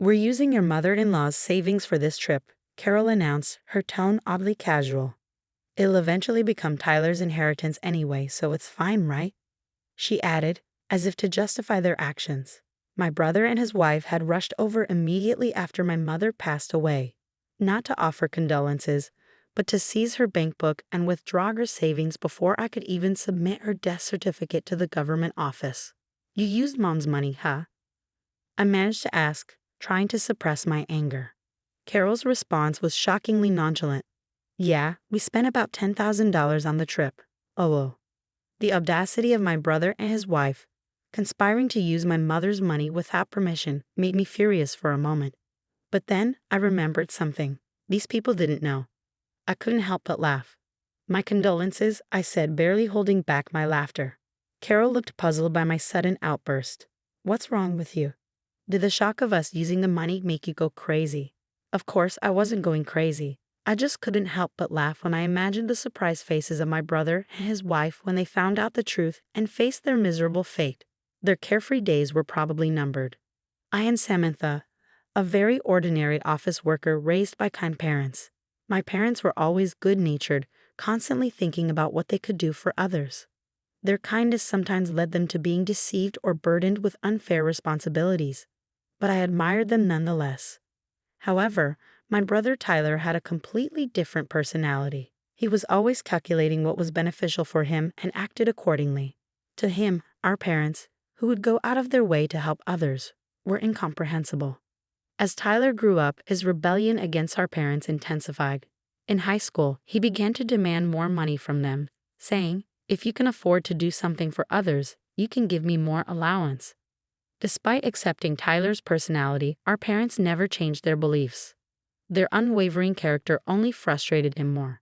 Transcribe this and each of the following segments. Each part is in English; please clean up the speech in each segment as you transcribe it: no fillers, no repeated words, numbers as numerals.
"We're using your mother-in-law's savings for this trip," Carol announced, her tone oddly casual. "It'll eventually become Tyler's inheritance anyway, so it's fine, right?" she added, as if to justify their actions. My brother and his wife had rushed over immediately after my mother passed away, not to offer condolences, but to seize her bank book and withdraw her savings before I could even submit her death certificate to the government office. "You used Mom's money, huh?" I managed to ask, trying to suppress my anger. Carol's response was shockingly nonchalant. "Yeah, we spent about $10,000 on the trip." Oh. The audacity of my brother and his wife, conspiring to use my mother's money without permission, made me furious for a moment. But then I remembered something. These people didn't know. I couldn't help but laugh. "My condolences," I said, barely holding back my laughter. Carol looked puzzled by my sudden outburst. "What's wrong with you? Did the shock of us using the money make you go crazy?" Of course, I wasn't going crazy. I just couldn't help but laugh when I imagined the surprised faces of my brother and his wife when they found out the truth and faced their miserable fate. Their carefree days were probably numbered. I am Samantha, a very ordinary office worker raised by kind parents. My parents were always good-natured, constantly thinking about what they could do for others. Their kindness sometimes led them to being deceived or burdened with unfair responsibilities, but I admired them nonetheless. However, my brother Tyler had a completely different personality. He was always calculating what was beneficial for him and acted accordingly. To him, our parents, who would go out of their way to help others, were incomprehensible. As Tyler grew up, his rebellion against our parents intensified. In high school, he began to demand more money from them, saying, "If you can afford to do something for others, you can give me more allowance." Despite accepting Tyler's personality, our parents never changed their beliefs. Their unwavering character only frustrated him more.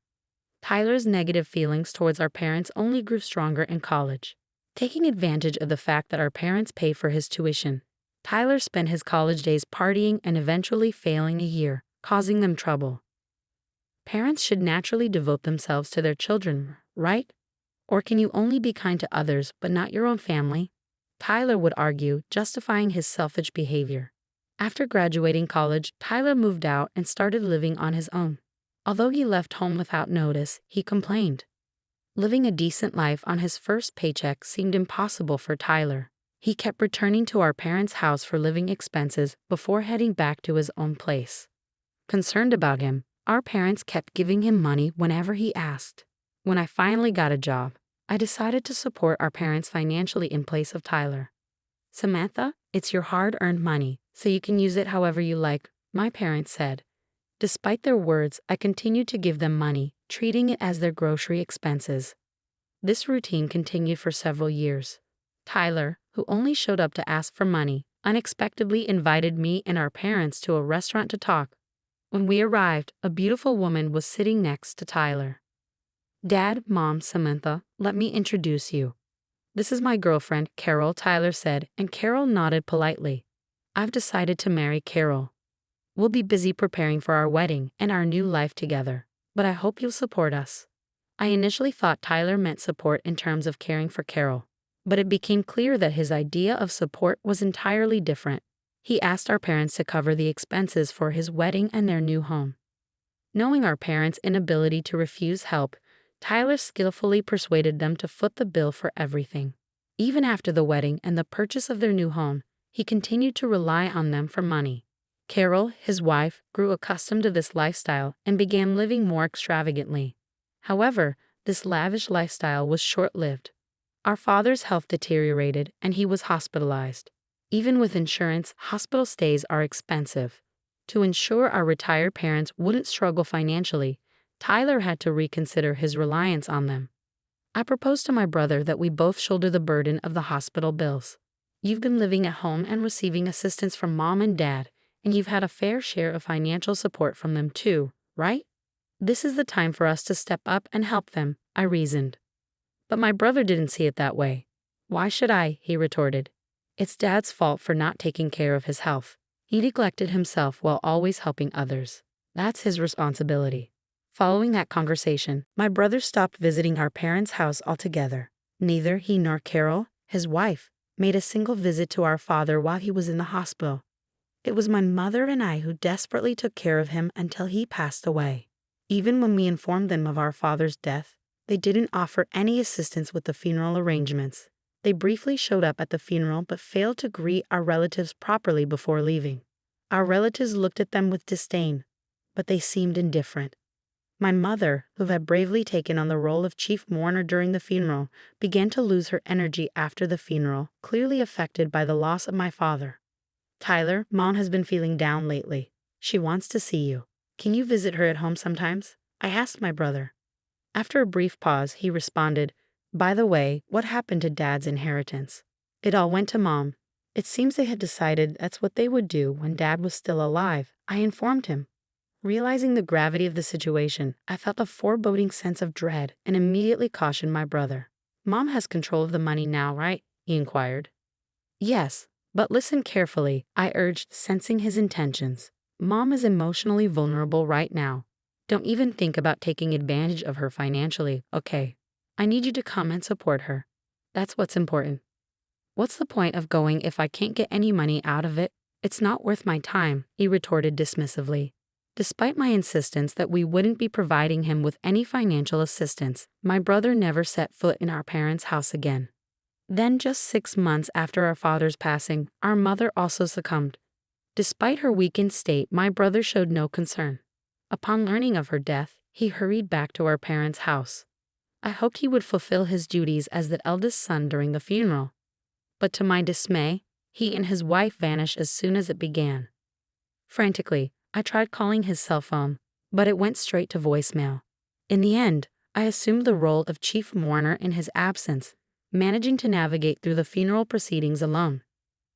Tyler's negative feelings towards our parents only grew stronger in college. Taking advantage of the fact that our parents paid for his tuition, Tyler spent his college days partying and eventually failing a year, causing them trouble. Parents should naturally devote themselves to their children, right? Or can you only be kind to others but not your own family? Tyler would argue, justifying his selfish behavior. After graduating college, Tyler moved out and started living on his own. Although he left home without notice, he complained. Living a decent life on his first paycheck seemed impossible for Tyler. He kept returning to our parents' house for living expenses before heading back to his own place. Concerned about him, our parents kept giving him money whenever he asked. When I finally got a job, I decided to support our parents financially in place of Tyler. "Samantha, it's your hard-earned money, so you can use it however you like," my parents said. Despite their words, I continued to give them money, treating it as their grocery expenses. This routine continued for several years. Tyler, who only showed up to ask for money, unexpectedly invited me and our parents to a restaurant to talk. When we arrived, a beautiful woman was sitting next to Tyler. "Dad, Mom, Samantha, let me introduce you. This is my girlfriend, Carol," Tyler said, and Carol nodded politely. "I've decided to marry Carol. We'll be busy preparing for our wedding and our new life together, but I hope you'll support us." I initially thought Tyler meant support in terms of caring for Carol, but it became clear that his idea of support was entirely different. He asked our parents to cover the expenses for his wedding and their new home. Knowing our parents' inability to refuse help, Tyler skillfully persuaded them to foot the bill for everything. Even after the wedding and the purchase of their new home, he continued to rely on them for money. Carol, his wife, grew accustomed to this lifestyle and began living more extravagantly. However, this lavish lifestyle was short-lived. Our father's health deteriorated and he was hospitalized. Even with insurance, hospital stays are expensive. To ensure our retired parents wouldn't struggle financially, Tyler had to reconsider his reliance on them. I proposed to my brother that we both shoulder the burden of the hospital bills. "You've been living at home and receiving assistance from Mom and Dad, and you've had a fair share of financial support from them too, right? This is the time for us to step up and help them," I reasoned. But my brother didn't see it that way. "Why should I?" he retorted. "It's Dad's fault for not taking care of his health. He neglected himself while always helping others. That's his responsibility." Following that conversation, my brother stopped visiting our parents' house altogether. Neither he nor Carol, his wife, made a single visit to our father while he was in the hospital. It was my mother and I who desperately took care of him until he passed away. Even when we informed them of our father's death, they didn't offer any assistance with the funeral arrangements. They briefly showed up at the funeral but failed to greet our relatives properly before leaving. Our relatives looked at them with disdain, but they seemed indifferent. My mother, who had bravely taken on the role of chief mourner during the funeral, began to lose her energy after the funeral, clearly affected by the loss of my father. Tyler, Mom has been feeling down lately. She wants to see you. Can you visit her at home sometimes? I asked my brother. After a brief pause, he responded, by the way, what happened to Dad's inheritance? It all went to Mom. It seems they had decided that's what they would do when Dad was still alive. I informed him. Realizing the gravity of the situation, I felt a foreboding sense of dread and immediately cautioned my brother. Mom has control of the money now, right? He inquired. Yes, but listen carefully, I urged, sensing his intentions. Mom is emotionally vulnerable right now. Don't even think about taking advantage of her financially, okay? I need you to come and support her. That's what's important. What's the point of going if I can't get any money out of it? It's not worth my time, he retorted dismissively. Despite my insistence that we wouldn't be providing him with any financial assistance, my brother never set foot in our parents' house again. Then, just 6 months after our father's passing, our mother also succumbed. Despite her weakened state, my brother showed no concern. Upon learning of her death, he hurried back to our parents' house. I hoped he would fulfill his duties as the eldest son during the funeral. But to my dismay, he and his wife vanished as soon as it began. Frantically, I tried calling his cell phone, but it went straight to voicemail. In the end, I assumed the role of chief mourner in his absence, managing to navigate through the funeral proceedings alone.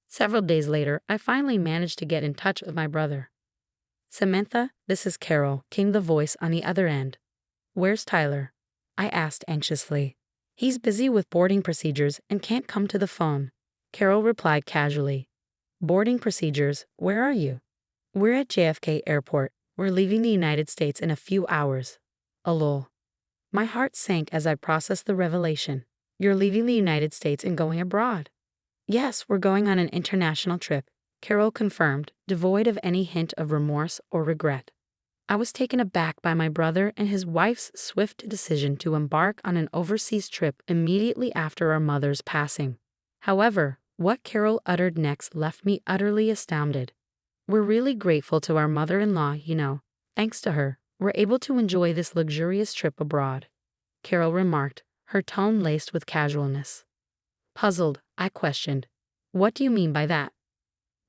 Several days later, I finally managed to get in touch with my brother. Samantha, this is Carol, came the voice on the other end. Where's Tyler? I asked anxiously. He's busy with boarding procedures and can't come to the phone. Carol replied casually. Boarding procedures? Where are you? We're at JFK Airport. We're leaving the United States in a few hours. Lol. My heart sank as I processed the revelation. You're leaving the United States and going abroad. Yes, we're going on an international trip, Carol confirmed, devoid of any hint of remorse or regret. I was taken aback by my brother and his wife's swift decision to embark on an overseas trip immediately after our mother's passing. However, what Carol uttered next left me utterly astounded. We're really grateful to our mother-in-law, you know. Thanks to her, we're able to enjoy this luxurious trip abroad, Carol remarked, her tone laced with casualness. Puzzled, I questioned, what do you mean by that?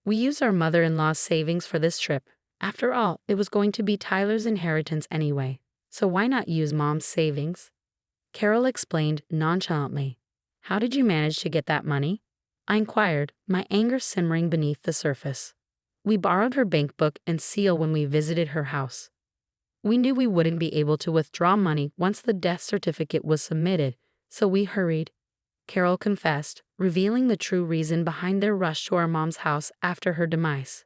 We used our mother-in-law's savings for this trip. After all, it was going to be Tyler's inheritance anyway, so why not use Mom's savings? Carol explained nonchalantly. How did you manage to get that money? I inquired, my anger simmering beneath the surface. We borrowed her bank book and seal when we visited her house. We knew we wouldn't be able to withdraw money once the death certificate was submitted, so we hurried, Carol confessed, revealing the true reason behind their rush to our mom's house after her demise.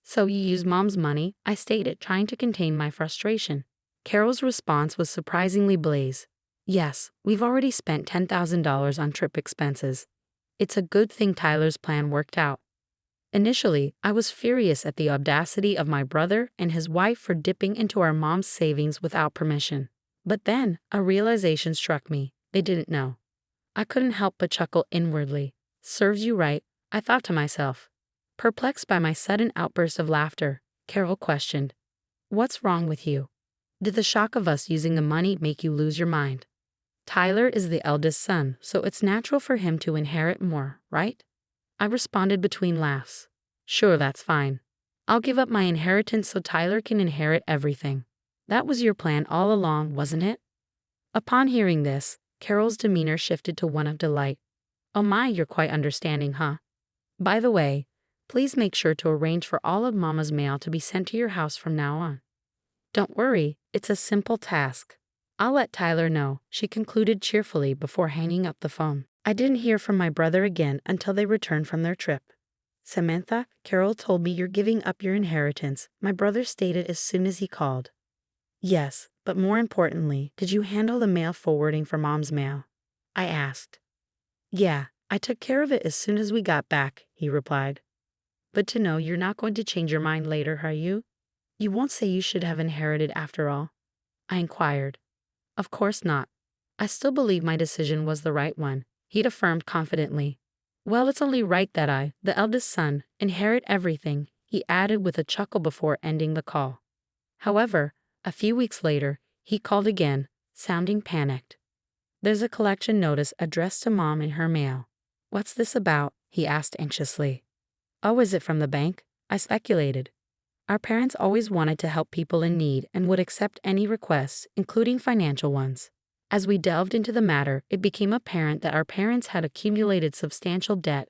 So you used Mom's money, I stated, trying to contain my frustration. Carol's response was surprisingly blaze. Yes, we've already spent $10,000 on trip expenses. It's a good thing Tyler's plan worked out. Initially, I was furious at the audacity of my brother and his wife for dipping into our mom's savings without permission. But then, a realization struck me. They didn't know. I couldn't help but chuckle inwardly. Serves you right, I thought to myself. Perplexed by my sudden outburst of laughter, Carol questioned, what's wrong with you? Did the shock of us using the money make you lose your mind? Tyler is the eldest son, so it's natural for him to inherit more, right? I responded between laughs. Sure, that's fine. I'll give up my inheritance so Tyler can inherit everything. That was your plan all along, wasn't it? Upon hearing this, Carol's demeanor shifted to one of delight. Oh my, you're quite understanding, huh? By the way, please make sure to arrange for all of Mama's mail to be sent to your house from now on. Don't worry, it's a simple task. I'll let Tyler know, she concluded cheerfully before hanging up the phone. I didn't hear from my brother again until they returned from their trip. Samantha, Carol told me you're giving up your inheritance, my brother stated as soon as he called. Yes, but more importantly, did you handle the mail forwarding for Mom's mail? I asked. Yeah, I took care of it as soon as we got back, he replied. but to know you're not going to change your mind later, are you? You won't say you should have inherited after all? I inquired. Of course not. I still believe my decision was the right one, he'd affirmed confidently. Well, it's only right that I, the eldest son, inherit everything, he added with a chuckle before ending the call. However, a few weeks later, he called again, sounding panicked. There's a collection notice addressed to Mom in her mail. What's this about? He asked anxiously. Oh, is it from the bank? I speculated. Our parents always wanted to help people in need and would accept any requests, including financial ones. As we delved into the matter, it became apparent that our parents had accumulated substantial debt.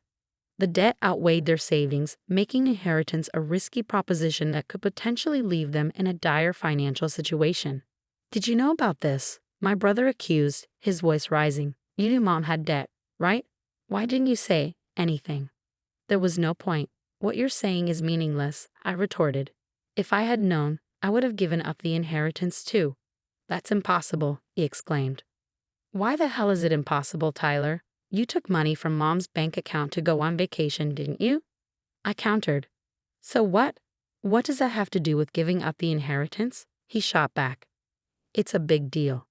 The debt outweighed their savings, making inheritance a risky proposition that could potentially leave them in a dire financial situation. Did you know about this? My brother accused, his voice rising. You knew Mom had debt, right? Why didn't you say anything? There was no point. What you're saying is meaningless, I retorted. If I had known, I would have given up the inheritance too. That's impossible, he exclaimed. Why the hell is it impossible, Tyler? You took money from Mom's bank account to go on vacation, didn't you? I countered. So what? What does that have to do with giving up the inheritance? He shot back. It's a big deal.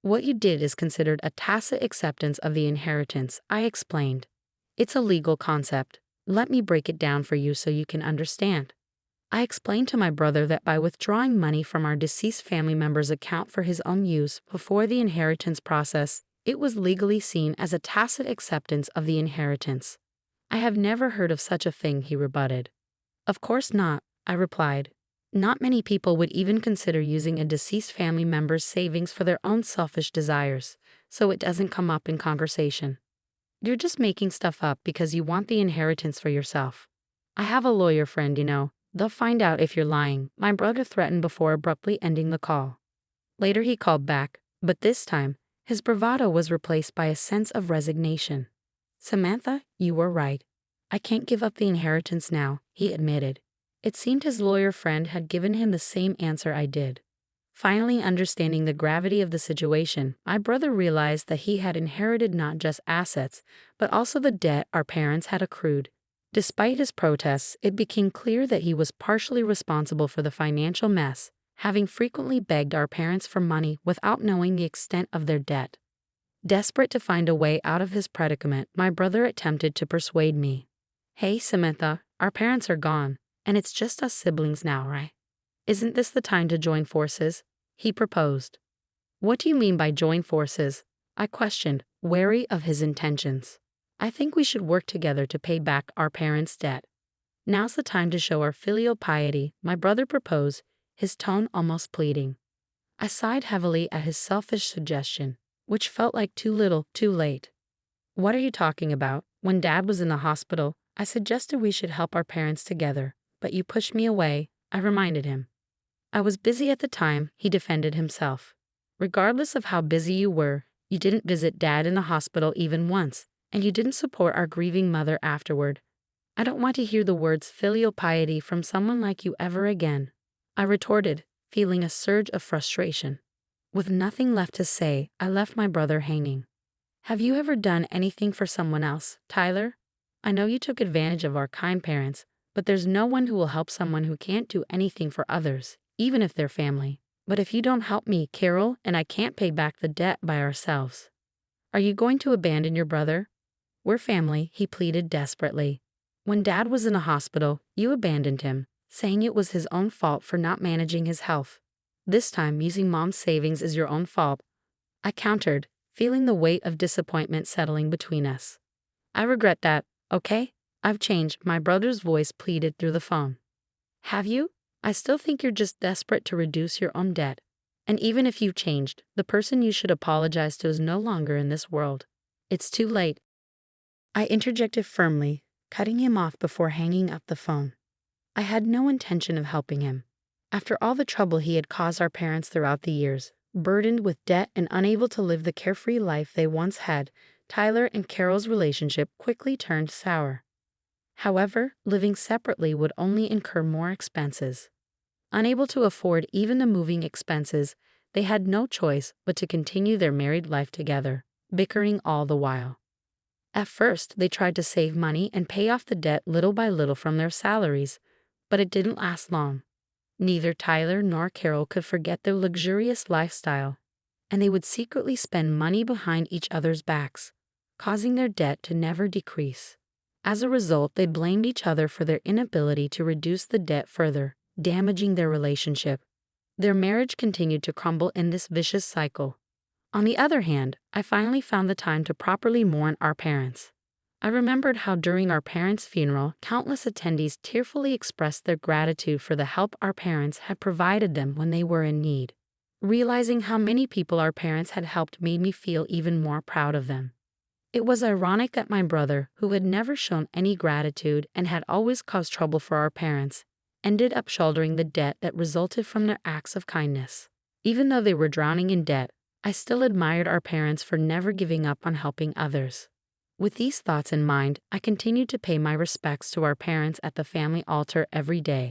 What you did is considered a tacit acceptance of the inheritance, I explained. It's a legal concept. Let me break it down for you so you can understand. I explained to my brother that by withdrawing money from our deceased family member's account for his own use before the inheritance process, it was legally seen as a tacit acceptance of the inheritance. I have never heard of such a thing, he rebutted. Of course not, I replied. Not many people would even consider using a deceased family member's savings for their own selfish desires, so it doesn't come up in conversation. You're just making stuff up because you want the inheritance for yourself. I have a lawyer friend, you know. They'll find out if you're lying, my brother threatened before abruptly ending the call. Later he called back, but this time, his bravado was replaced by a sense of resignation. Samantha, you were right. I can't give up the inheritance now, he admitted. It seemed his lawyer friend had given him the same answer I did. Finally understanding the gravity of the situation, my brother realized that he had inherited not just assets, but also the debt our parents had accrued. Despite his protests, it became clear that he was partially responsible for the financial mess, having frequently begged our parents for money without knowing the extent of their debt. Desperate to find a way out of his predicament, my brother attempted to persuade me. Hey, Samantha, our parents are gone, and it's just us siblings now, right? Isn't this the time to join forces? He proposed. What do you mean by join forces? I questioned, wary of his intentions. I think we should work together to pay back our parents' debt. Now's the time to show our filial piety, my brother proposed, his tone almost pleading. I sighed heavily at his selfish suggestion, which felt like too little, too late. What are you talking about? When Dad was in the hospital, I suggested we should help our parents together, but you pushed me away, I reminded him. I was busy at the time, he defended himself. Regardless of how busy you were, you didn't visit Dad in the hospital even once, and you didn't support our grieving mother afterward. I don't want to hear the words filial piety from someone like you ever again, I retorted, feeling a surge of frustration. With nothing left to say, I left my brother hanging. Have you ever done anything for someone else, Tyler? I know you took advantage of our kind parents, but there's no one who will help someone who can't do anything for others, even if they're family. But if you don't help me, Carol and I can't pay back the debt by ourselves. Are you going to abandon your brother? We're family, he pleaded desperately. When Dad was in the hospital, you abandoned him, saying it was his own fault for not managing his health. This time, using Mom's savings is your own fault, I countered, feeling the weight of disappointment settling between us. I regret that, okay? I've changed, my brother's voice pleaded through the phone. Have you? I still think you're just desperate to reduce your own debt. And even if you've changed, the person you should apologize to is no longer in this world. It's too late. I interjected firmly, cutting him off before hanging up the phone. I had no intention of helping him. After all the trouble he had caused our parents throughout the years, burdened with debt and unable to live the carefree life they once had, Tyler and Carol's relationship quickly turned sour. However, living separately would only incur more expenses. Unable to afford even the moving expenses, they had no choice but to continue their married life together, bickering all the while. At first, they tried to save money and pay off the debt little by little from their salaries, but it didn't last long. Neither Tyler nor Carol could forget their luxurious lifestyle, and they would secretly spend money behind each other's backs, causing their debt to never decrease. As a result, they blamed each other for their inability to reduce the debt further, damaging their relationship. Their marriage continued to crumble in this vicious cycle. On the other hand, I finally found the time to properly mourn our parents. I remembered how during our parents' funeral, countless attendees tearfully expressed their gratitude for the help our parents had provided them when they were in need. Realizing how many people our parents had helped made me feel even more proud of them. It was ironic that my brother, who had never shown any gratitude and had always caused trouble for our parents, ended up shouldering the debt that resulted from their acts of kindness. Even though they were drowning in debt, I still admired our parents for never giving up on helping others. With these thoughts in mind, I continued to pay my respects to our parents at the family altar every day.